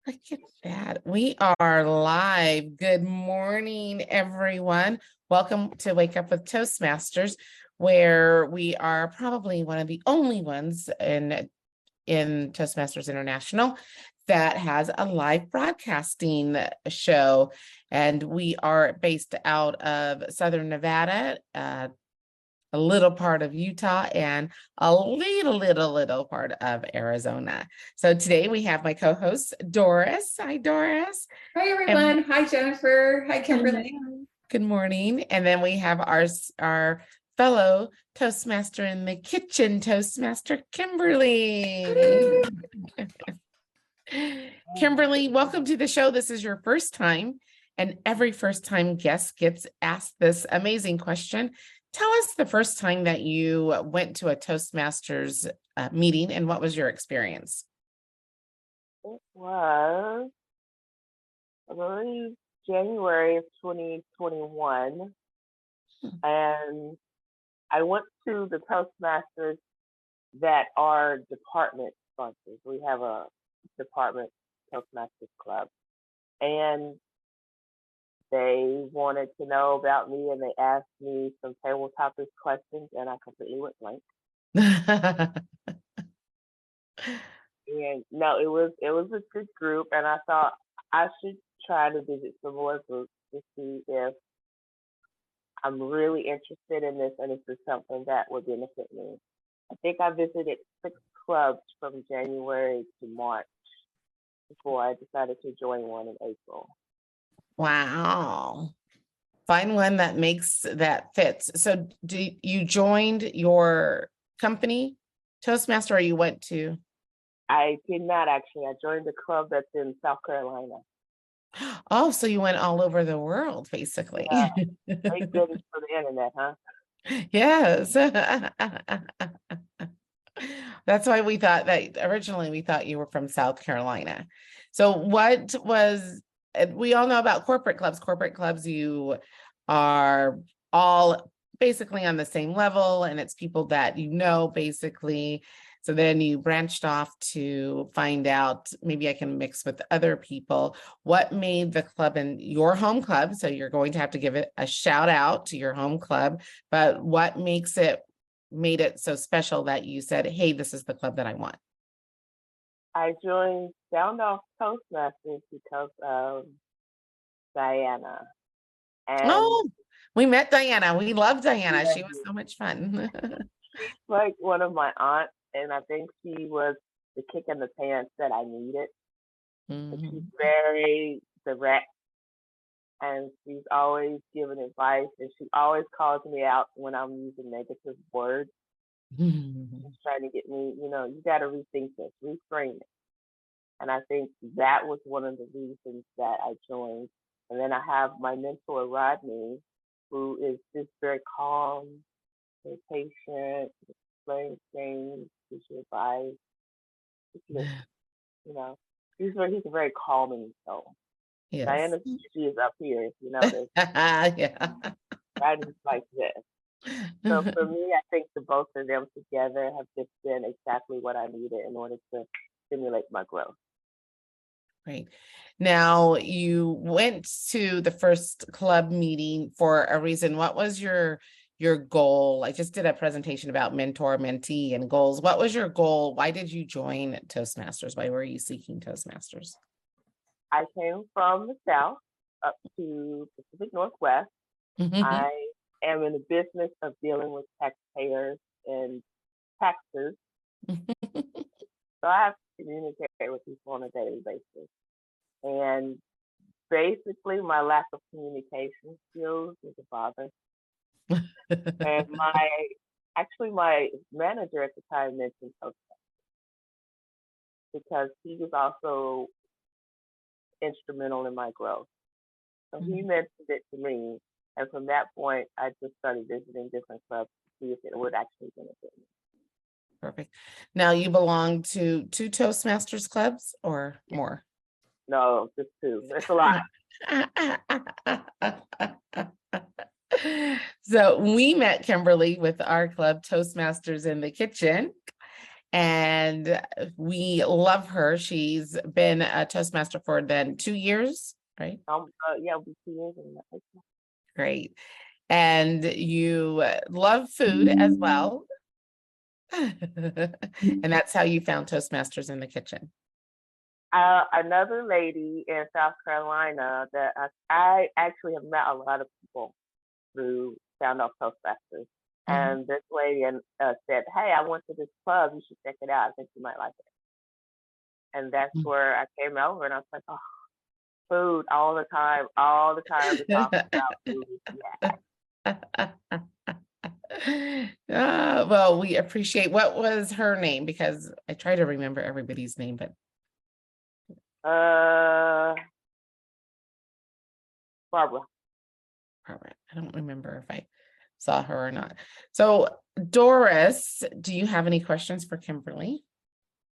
Look at that. We are live. Good morning, everyone. Welcome to Wake Up with Toastmasters, where we are probably one of the only ones in Toastmasters International that has a live broadcasting show. And we are based out of Southern Nevada, a little part of Utah, and a little part of Arizona. So today we have my co-host, Doris. Hi, Doris. Hi, everyone. Hi, Jennifer. Hi, Kimberlee. Good morning. And then we have our fellow Toastmaster in the kitchen, Toastmaster Kimberlee. Kimberlee, welcome to the show. This is your first time, and every first time guest gets asked this amazing question. Tell us the first time that you went to a Toastmasters meeting and what was your experience? It was, I believe, January of 2021. And I went to the Toastmasters that are department sponsors. We have a department Toastmasters club. And they wanted to know about me, and they asked me some table topics questions, and I completely went blank. And no, it was a good group, and I thought I should try to visit some more groups to see if I'm really interested in this and if it's something that would benefit me. I think I visited 6 clubs from January to March before I decided to join one in April. Wow. Find one that fits. So you joined your company, Toastmaster, or you went to? I did not actually. I joined a club that's in South Carolina. Oh, so you went all over the world, basically. Yeah. Thank goodness for the internet, huh? Yes. That's why originally we thought you were from South Carolina. So we all know about corporate clubs. Corporate clubs, you are all basically on the same level, and it's people that you know, basically. So then you branched off to find out, maybe I can mix with other people. What made the club in your home club? So you're going to have to give it a shout out to your home club, but what made it so special that you said, hey, this is the club that I want? I joined Sound Off Toastmasters because of Diana. And we met Diana. We love Diana. She was so much fun. She's like one of my aunts, and I think she was the kick in the pants that I needed. Mm-hmm. She's very direct, and she's always giving advice, and she always calls me out when I'm using negative words. She's trying to get me, you got to rethink this, reframe it. And I think that was one of the reasons that I joined. And then I have my mentor, Rodney, who is just very calm, very patient, explains things, gives you advice. He's a very calming soul. Yes. Diana, she is up here, if you notice. Yeah. Rodney's like this. So for me, I think the both of them together have just been exactly what I needed in order to stimulate my growth. Great. Now, you went to the first club meeting for a reason. What was your goal? I just did a presentation about mentor, mentee, and goals. What was your goal? Why did you join Toastmasters? Why were you seeking Toastmasters? I came from the South up to Pacific Northwest. I am in the business of dealing with taxpayers and taxes. So I have to communicate with people on a daily basis. And basically my lack of communication skills is a bother. And my manager at the time mentioned Toastmasters because he was also instrumental in my growth. So he mentioned it to me. And from that point, I just started visiting different clubs to see if it would actually benefit me. Perfect. Now, you belong to 2 Toastmasters clubs or more? No, just 2. It's a lot. So we met Kimberlee with our club, Toastmasters in the Kitchen. and we love her. She's been a Toastmaster for then 2 years, right? Yeah, it'll be 2 years in that. Great. And you love food as well. And that's how you found Toastmasters in the kitchen. Another lady in South Carolina that I actually have met a lot of people through Sound Off Toastmasters. And this lady said, "Hey, I went to this club. You should check it out. I think you might like it." And that's where I came over, and I was like, "Oh, food all the time to talk about food." Yeah. Well, we appreciate. What was her name? Because I try to remember everybody's name, but Barbara. I don't remember if I saw her or not. So, Doris, do you have any questions for Kimberlee?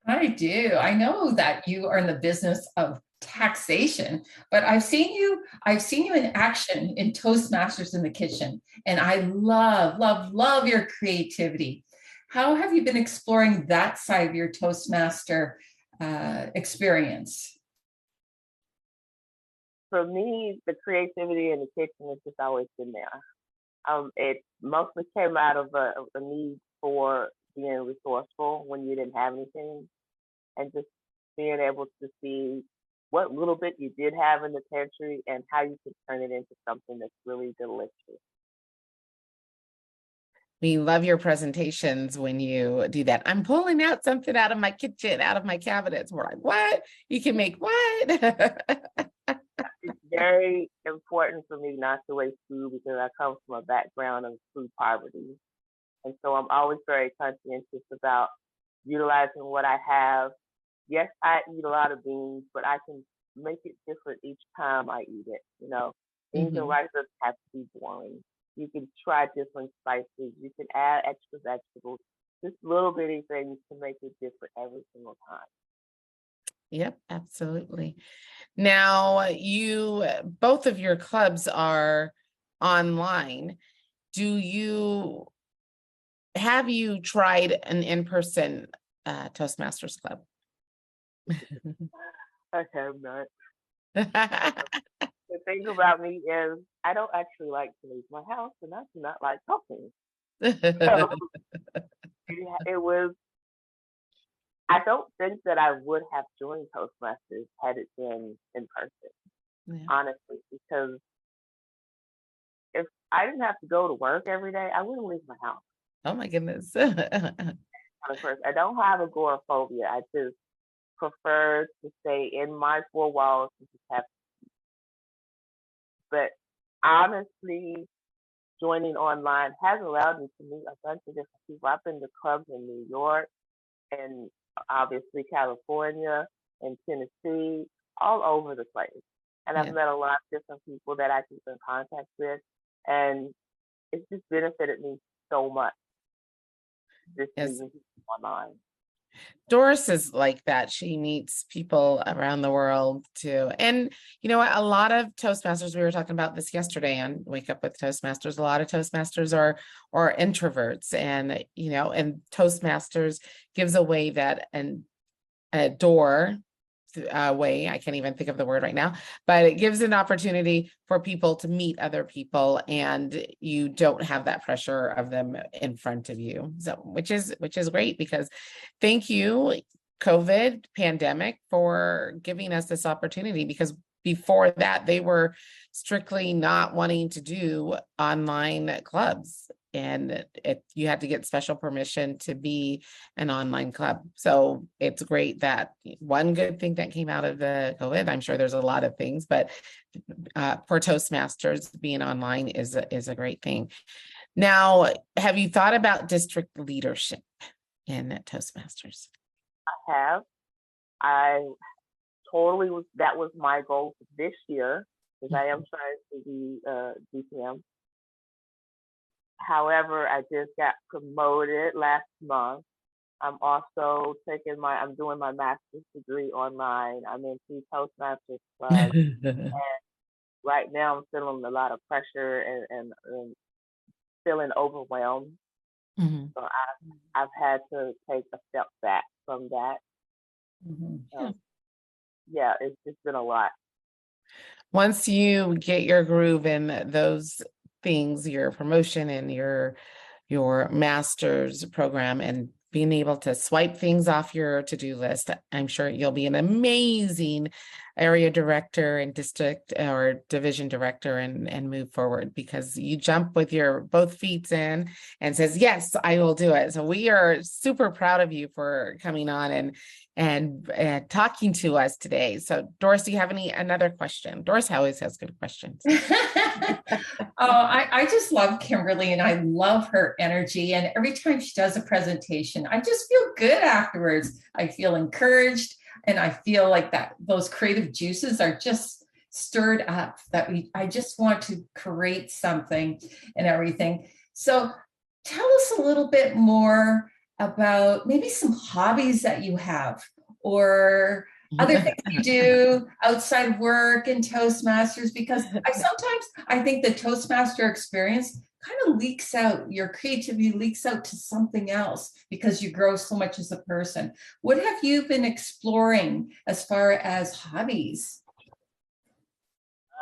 I do. I know that you are in the business of taxation, but I've seen you in action in Toastmasters in the kitchen, and I love your creativity. How have you been exploring that side of your Toastmaster experience? For me, the creativity in the kitchen has just always been there. It mostly came out of a need for being resourceful when you didn't have anything, and just being able to see what little bit you did have in the pantry and how you could turn it into something that's really delicious. We love your presentations when you do that. I'm pulling out something out of my kitchen, out of my cabinets. We're like, what? You can make what? It's very important for me not to waste food because I come from a background of food poverty. And so I'm always very conscientious about utilizing what I have. Yes, I eat a lot of beans, but I can make it different each time I eat it. Beans and rice doesn't have to be boring. You can try different spices. You can add extra vegetables. Just little bitty things to make it different every single time. Yep, absolutely. Now, both of your clubs are online. Have you tried an in-person Toastmasters club? I have not. The thing about me is I don't actually like to leave my house, and I do not like talking. So it was. I don't think that I would have joined Toastmasters had it been in person, honestly, because if I didn't have to go to work every day, I wouldn't leave my house. Oh my goodness. I don't have agoraphobia. I just prefer to stay in my four walls and just have. But honestly, joining online has allowed me to meet a bunch of different people. I've been to clubs in New York and obviously California and Tennessee, all over the place. And I've met a lot of different people that I keep in contact with. And it's just benefited me so much. This season online. Doris is like that. She meets people around the world too. And you know what? A lot of Toastmasters, we were talking about this yesterday on Wake Up with Toastmasters. A lot of Toastmasters are introverts, and and Toastmasters gives away that a door way. I can't even think of the word right now, but it gives an opportunity for people to meet other people, and you don't have that pressure of them in front of you. So, which is great, because thank you, COVID pandemic, for giving us this opportunity, because before that, they were strictly not wanting to do online clubs, and you had to get special permission to be an online club. So it's great that one good thing that came out of the COVID. I'm sure there's a lot of things, but for Toastmasters, being online is a great thing. Now, have you thought about district leadership in Toastmasters? I have. I totally that was my goal for this year, because I am trying to be DPM. However, I just got promoted last month. I'm also I'm doing my master's degree online. I'm in 2 Toastmasters clubs. And right now I'm feeling a lot of pressure and feeling overwhelmed. Mhm. So I've had to take a step back from that. Mhm. So, yeah, it's been a lot. Once you get your groove in those things, your promotion and your master's program, and being able to swipe things off your to-do list, I'm sure you'll be an amazing area director and district or division director and move forward, because you jump with your both feet in and says, yes, I will do it. So we are super proud of you for coming on and talking to us today. So Doris, do you have another question? Doris always has good questions. I just love Kimberlee, and I love her energy. And every time she does a presentation, I just feel good afterwards. I feel encouraged, and I feel like that those creative juices are just stirred up, I just want to create something and everything. So tell us a little bit more about maybe some hobbies that you have, or other things you do outside of work and Toastmasters, because I think the Toastmaster experience kind of leaks out, your creativity leaks out to something else because you grow so much as a person. What have you been exploring as far as hobbies?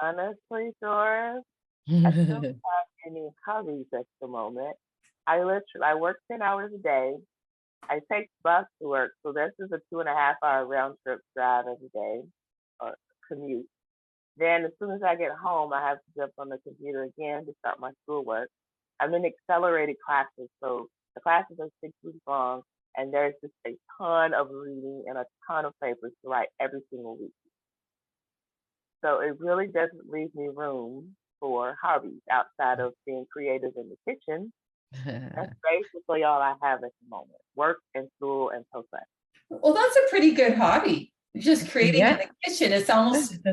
Honestly, Doris, I don't have any hobbies at the moment. I work 10 hours a day. I take bus to work, so this is a 2.5 hour round trip drive every day, or commute. Then as soon as I get home, I have to jump on the computer again to start my schoolwork. I'm in accelerated classes, so the classes are 6 weeks long, and there's just a ton of reading and a ton of papers to write every single week. So it really doesn't leave me room for hobbies outside of being creative in the kitchen. That's basically all I have at the moment: work and school and Toastmasters. Well, that's a pretty good hobby. Just creating Yeah. in the kitchen. It's almost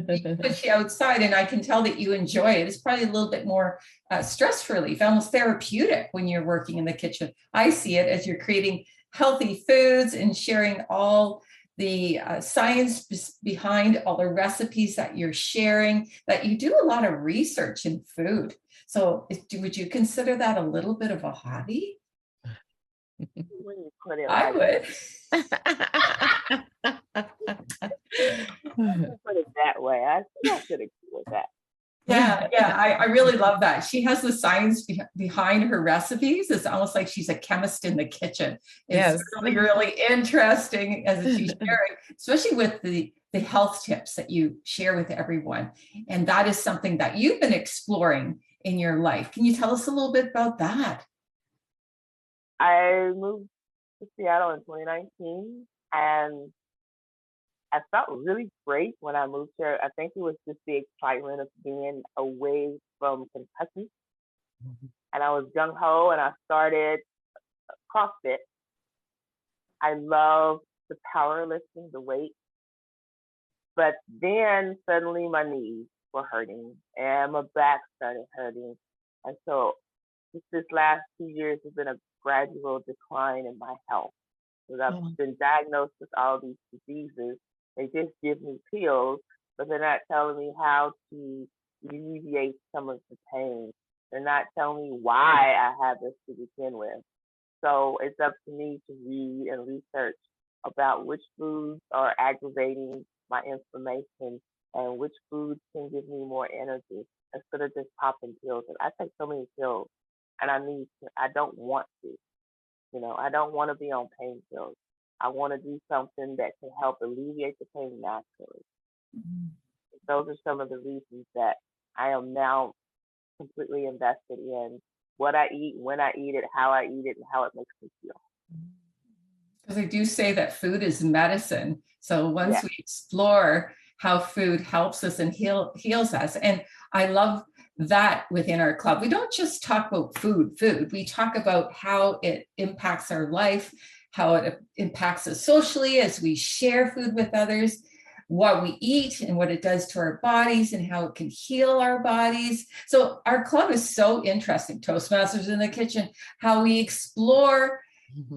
push you outside, and I can tell that you enjoy it. It's probably a little bit more stress relief, almost therapeutic when you're working in the kitchen. I see it as you're creating healthy foods and sharing all the science behind all the recipes that you're sharing, that you do a lot of research in food. So would you consider that a little bit of a hobby? When you put it I like would. put it that way, I think I could agree with that. Yeah, I really love that. She has the science behind her recipes. It's almost like she's a chemist in the kitchen. It's Yes. really interesting as she's sharing, especially with the health tips that you share with everyone. And that is something that you've been exploring in your life. Can you tell us a little bit about that? I moved to Seattle in 2019, and I felt really great when I moved here. I think it was just the excitement of being away from Kentucky. And I was gung ho, and I started CrossFit. I love the powerlifting, the weight. But then suddenly my knees were hurting and my back started hurting. And so just this last 2 years has been a gradual decline in my health. Because I've been diagnosed with all these diseases. They just give me pills, but they're not telling me how to alleviate some of the pain. They're not telling me why I have this to begin with. So it's up to me to read and research about which foods are aggravating my inflammation and which foods can give me more energy instead of just popping pills. And I take so many pills, and I don't want to. I don't want to be on pain pills. I want to do something that can help alleviate the pain naturally. Mm-hmm. Those are some of the reasons that I am now completely invested in what I eat, when I eat it, how I eat it, and how it makes me feel. Because I do say that food is medicine. So once we explore how food helps us and heals us, and I love that within our club, we don't just talk about food. We talk about how it impacts our life, how it impacts us socially as we share food with others, what we eat and what it does to our bodies and how it can heal our bodies. So our club is so interesting, Toastmasters in the Kitchen, how we explore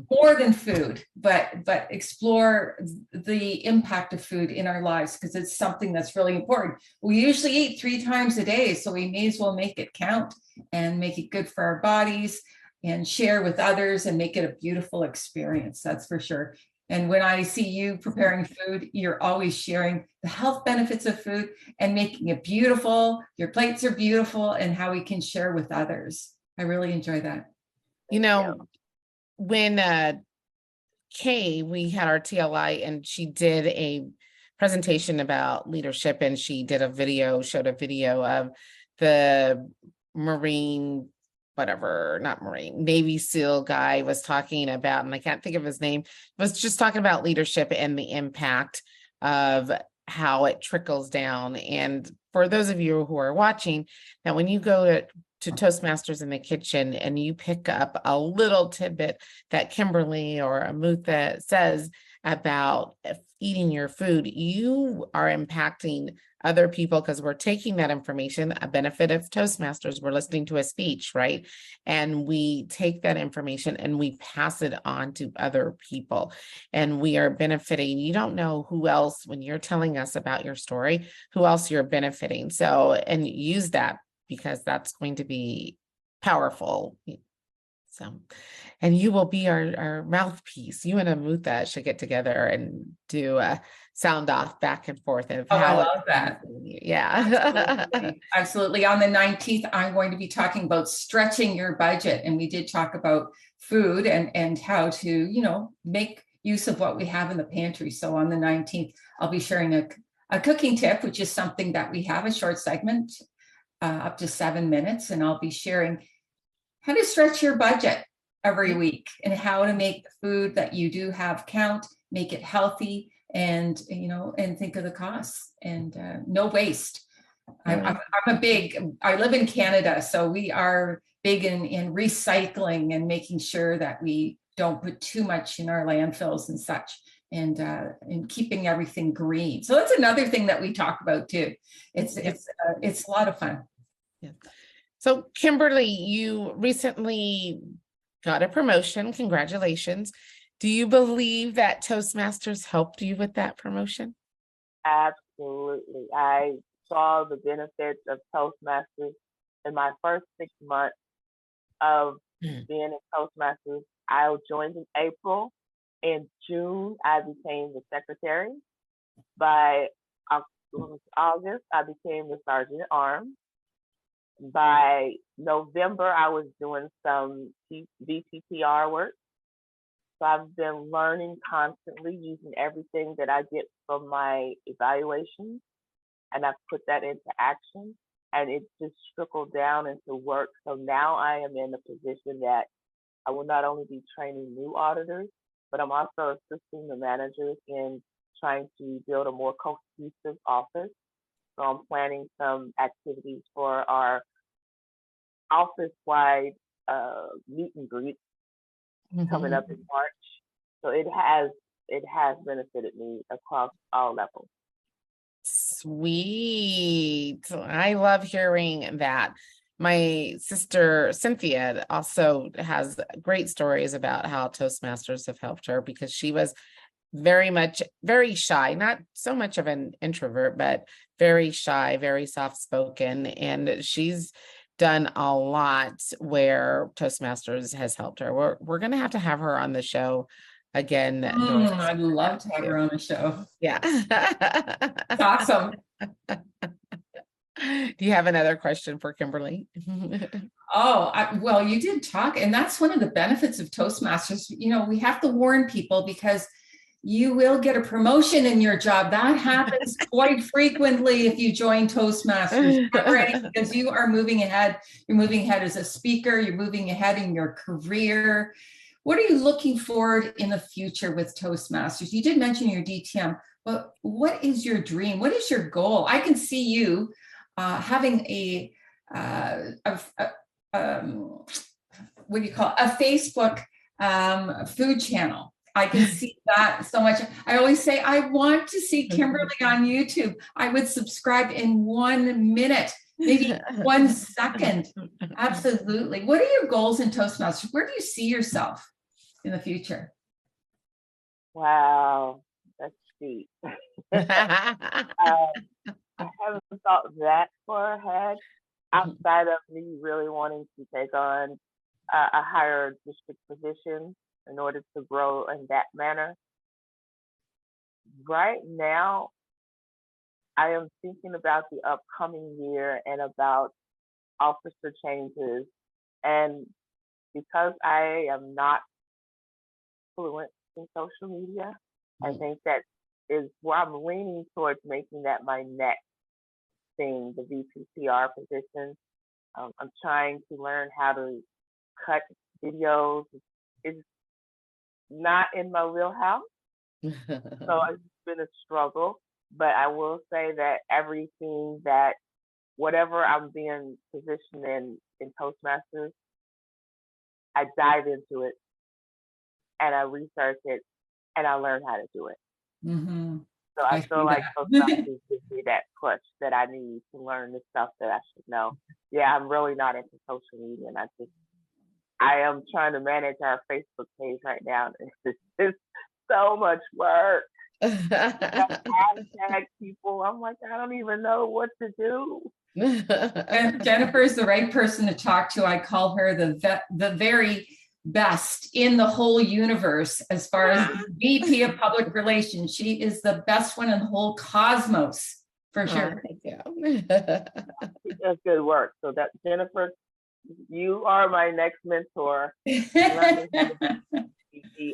more than food, but explore the impact of food in our lives, because it's something that's really important. We usually eat 3 times a day, so we may as well make it count and make it good for our bodies. and share with others and make it a beautiful experience. That's for sure. And when I see you preparing food, you're always sharing the health benefits of food and making it beautiful. Your plates are beautiful, and how we can share with others. I really enjoy that. You know, when Kay, we had our TLI, and she did a presentation about leadership, and she did a video, showed a video of the Marine, whatever, not Marine, Navy SEAL guy was talking about, and I can't think of his name, was just talking about leadership and the impact of how it trickles down. And for those of you who are watching, now when you go to Toastmasters in the Kitchen and you pick up a little tidbit that Kimberlee or Amutha says about eating your food, you are impacting other people, because we're taking that information. A benefit of Toastmasters, we're listening to a speech, right? And we take that information and we pass it on to other people, and we are benefiting. You don't know who else, when you're telling us about your story, who else you're benefiting. So, and use that, because that's going to be powerful. So, and you will be our mouthpiece. You and Amutha should get together and do a sound off back and forth of Oh, how I love that. Yeah. Absolutely. Absolutely. On the 19th, I'm going to be talking about stretching your budget. And we did talk about food and how to, you know, make use of what we have in the pantry. So on the 19th, I'll be sharing a cooking tip, which is something that we have, a short segment, up to 7 minutes. And I'll be sharing how to stretch your budget every week and how to make the food that you do have count, make it healthy, and, you know, and think of the costs, and no waste. I'm I live in Canada, so we are big in recycling and making sure that we don't put too much in our landfills and such, and keeping everything green. So that's another thing that we talk about too. It's a lot of fun. Yeah. So Kimberlee, you recently got a promotion. Congratulations. Do you believe that Toastmasters helped you with that promotion? Absolutely. I saw the benefits of Toastmasters in my first 6 months of being in Toastmasters. I joined in April. In June, I became the secretary. By August, I became the sergeant at arms. By November, I was doing some VTTR work. So I've been learning constantly, using everything that I get from my evaluations, and I've put that into action, and it just trickled down into work. So now I am in a position that I will not only be training new auditors, but I'm also assisting the managers in trying to build a more cohesive office. So I'm planning some activities for our office-wide meet and greet coming up in March. So it has benefited me across all levels. Sweet. I love hearing that. My sister Cynthia also has great stories about how Toastmasters have helped her, because she was very shy, not so much of an introvert, but very shy, very soft-spoken. And she's done a lot where Toastmasters has helped her. We're going to have her on the show again. I'd love to have her on the show. Yeah. That's awesome. Do you have another question for Kimberlee? Well, you did talk, and that's one of the benefits of Toastmasters. You know, we have to warn people, because you will get a promotion in your job. That happens quite frequently if you join Toastmasters. Get ready, because you are moving ahead. You're moving ahead as a speaker. You're moving ahead in your career. What are you looking forward in the future with Toastmasters? You did mention your DTM, but what is your dream? What is your goal? I can see you having a what do you call it? A Facebook food channel. I can see that so much. I always say, I want to see Kimberlee on YouTube. I would subscribe in 1 minute, maybe 1 second. Absolutely. What are your goals in Toastmasters? Where do you see yourself in the future? Wow, that's deep. I haven't thought that far ahead, outside of me really wanting to take on a higher district position in order to grow in that manner. Right now, I am thinking about the upcoming year and about officer changes. And because I am not fluent in social media, I think that is where I'm leaning towards making that my next thing, the VPCR position. I'm trying to learn how to cut videos. It's not in my wheelhouse, so it's been a struggle. But I will say that everything that, whatever I'm being positioned in Toastmasters, I dive into it and I research it and I learn how to do it. Mm-hmm. So I feel like that. Toastmasters gives me that push that I need to learn the stuff that I should know. Yeah, I'm really not into social media, and I am trying to manage our Facebook page right now. It's so much work. Hashtag people. I'm like, I don't even know what to do. And Jennifer is the right person to talk to. I call her the very best in the whole universe as far as VP of Public Relations. She is the best one in the whole cosmos, for sure. Thank you. That's good work. So that, Jennifer, you are my next mentor.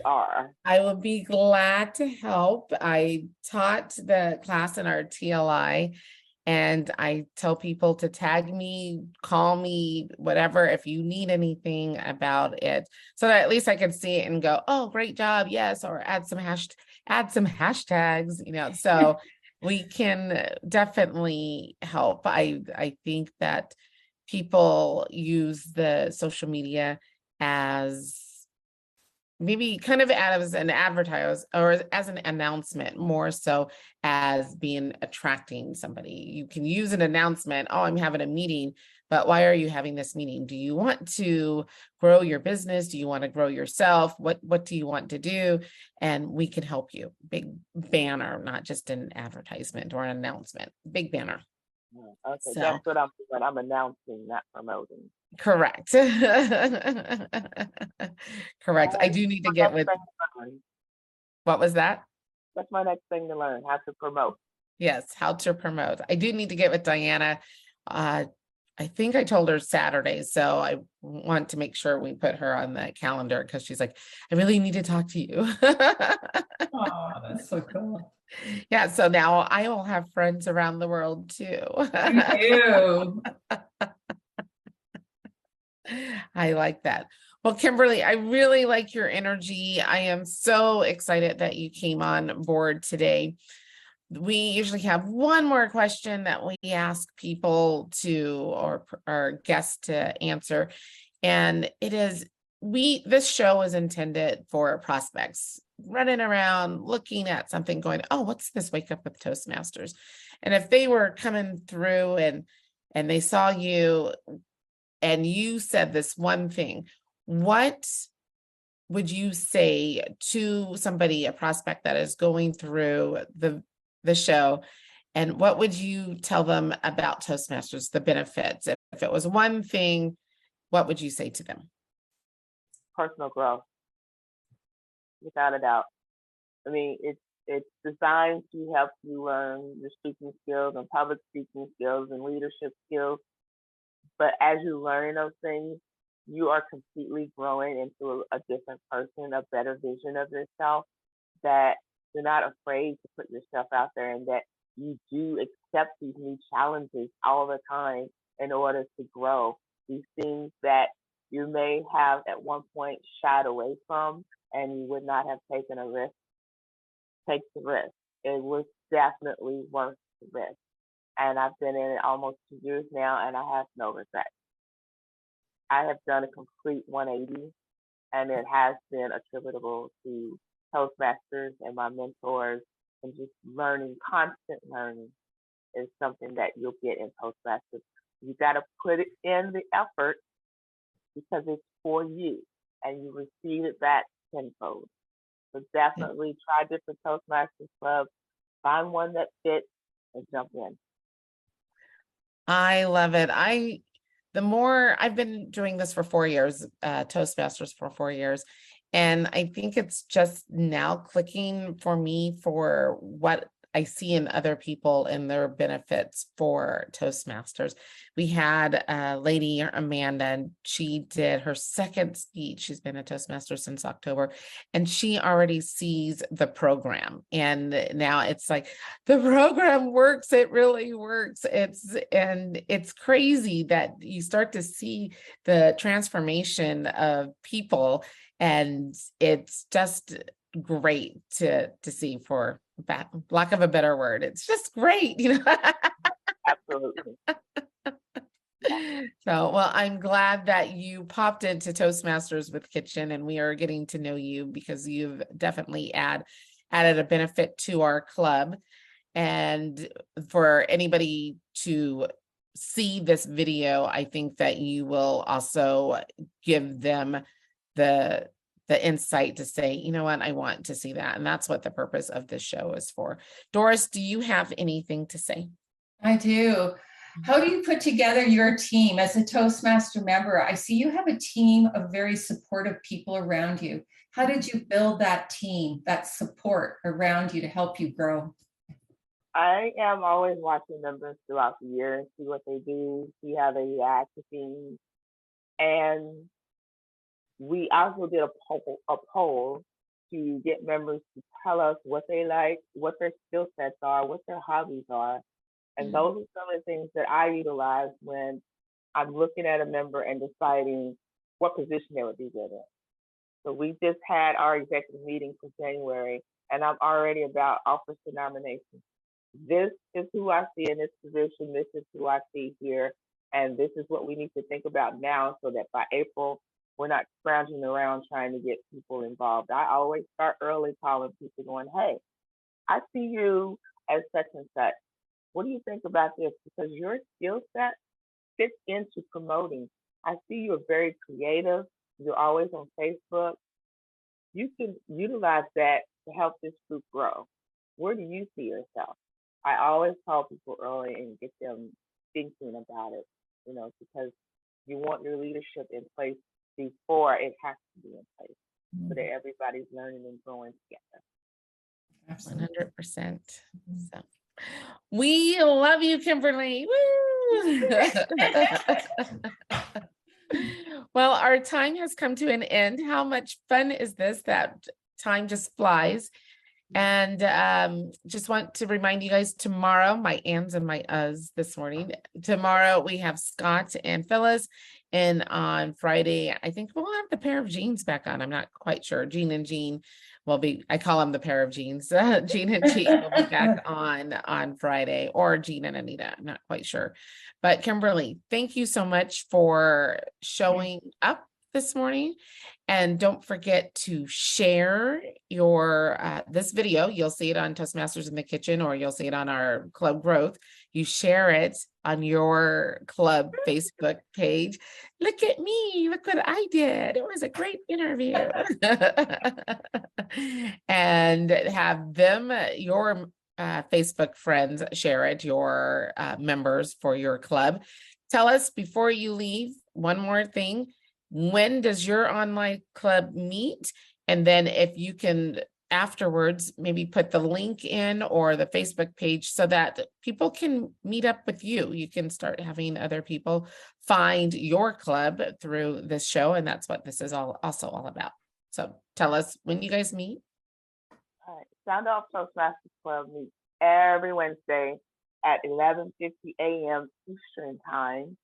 I will be glad to help. I taught the class in our TLI, and I tell people to tag me, call me, whatever, if you need anything about it, so that at least I can see it and go, oh, great job, yes, or add some hashtags, so we can definitely help. I think that people use the social media as maybe kind of as an advertise or as an announcement, more so as being attracting somebody. You can use an announcement, oh, I'm having a meeting, but why are you having this meeting? Do you want to grow your business? Do you want to grow yourself? What do you want to do? And we can help you. Big banner, not just an advertisement or an announcement, big banner. Okay, so that's what I'm doing. I'm announcing, not promoting. Correct. Correct. I do need to get with. What was that? That's my next thing to learn, how to promote. Yes, how to promote. I do need to get with Diana. I think I told her Saturday, so I want to make sure we put her on the calendar because she's like, I really need to talk to you. Oh, that's so cool. Yeah, so now I will have friends around the world too. You do. I like that. Well, Kimberlee, I really like your energy. I am so excited that you came on board today. We usually have one more question that we ask people to, or our guests to answer. And it is, this show is intended for prospects running around, looking at something going, oh, what's this Wake Up with Toastmasters? And if they were coming through and they saw you and you said this one thing, what would you say to somebody, a prospect that is going through the show, and what would you tell them about Toastmasters, the benefits? If it was one thing, what would you say to them? Personal growth, without a doubt. I mean, it's designed to help you learn your speaking skills and public speaking skills and leadership skills. But as you learn those things, you are completely growing into a different person, a better vision of yourself, that you're not afraid to put yourself out there, and that you do accept these new challenges all the time in order to grow. These things that you may have at one point shied away from and you would not have taken a risk, take the risk. It was definitely worth the risk. And I've been in it almost 2 years now, and I have no regrets. I have done a complete 180, and it has been attributable to Toastmasters and my mentors, and just learning. Constant learning is something that you'll get in Toastmasters. You got to put it in the effort because it's for you, and you receive it back tenfold. So definitely try different Toastmasters clubs, find one that fits, and jump in. I love it. I the more I've been doing this for 4 years, Toastmasters for 4 years, and I think it's just now clicking for me for what I see in other people and their benefits for Toastmasters. We had a lady, Amanda, and she did her second speech. She's been a Toastmaster since October, and she already sees the program. And now it's like, the program works. It really works. It's crazy that you start to see the transformation of people, and it's just great to see, for lack of a better word. It's just great, Absolutely. So, well, I'm glad that you popped into Toastmasters with Kitchen, and we are getting to know you, because you've definitely added a benefit to our club. And for anybody to see this video, I think that you will also give them the insight to say, you know what, I want to see that. And that's what the purpose of this show is for. Doris, do you have anything to say? I do. How do you put together your team as a Toastmaster member? I see you have a team of very supportive people around you. How did you build that team, that support around you to help you grow? I am always watching members throughout the year and see what they do, see how they react to things. And we also did a poll to get members to tell us what they like, what their skill sets are, what their hobbies are. And those are some of the things that I utilize when I'm looking at a member and deciding what position they would be good in. So we just had our executive meeting for January, and I'm already about offers to nominations. This is who I see in this position. This is who I see here. And this is what we need to think about now, so that by April, we're not scrounging around trying to get people involved. I always start early, calling people going, hey, I see you as such and such. What do you think about this? Because your skill set fits into promoting. I see you're very creative. You're always on Facebook. You can utilize that to help this group grow. Where do you see yourself? I always call people early and get them thinking about it, because you want your leadership in place before it has to be in place, so that everybody's learning and growing together. 100%. So, we love you, Kimberlee. Woo! Well, our time has come to an end. How much fun is this? That time just flies. And just want to remind you guys, tomorrow, my ands and my uhs this morning. Tomorrow we have Scott and Phyllis, and on Friday, I think we'll have the pair of jeans back on. I'm not quite sure. Jean and Jean will be, I call them the pair of jeans. Jean and Jean will be back on Friday, or Jean and Anita. I'm not quite sure. But Kimberlee, thank you so much for showing up this morning. And don't forget to share your this video. You'll see it on Toastmasters in the Kitchen, or you'll see it on our club growth. You share it on your club Facebook page. Look at me, look what I did. It was a great interview. And have them, your Facebook friends, share it, your members for your club. Tell us before you leave one more thing. When does your online club meet? And then if you can afterwards, maybe put the link in, or the Facebook page, so that people can meet up with you. You can start having other people find your club through this show. And that's what this is also all about. So tell us when you guys meet. All right. Sound Off Toastmasters Club meets every Wednesday at 11:50 a.m. Eastern Time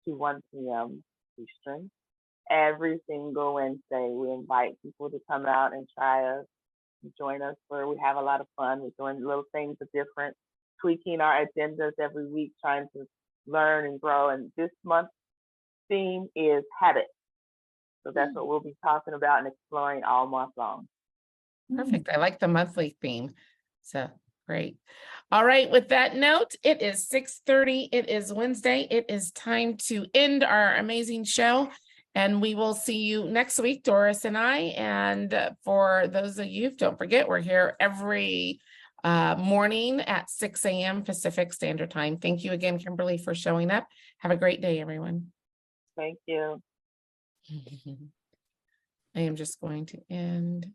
to 1 p.m. Eastern. Every single Wednesday, we invite people to come out and try us, join us, where we have a lot of fun. We're doing little things different, tweaking our agendas every week, trying to learn and grow. And this month's theme is habits. So that's what we'll be talking about and exploring all month long. Perfect. I like the monthly theme. So great. All right. With that note, it is 6:30. It is Wednesday. It is time to end our amazing show. And we will see you next week, Doris and I. And for those of you, don't forget, we're here every morning at 6 a.m. Pacific Standard Time. Thank you again, Kimberlee, for showing up. Have a great day, everyone. Thank you. I am just going to end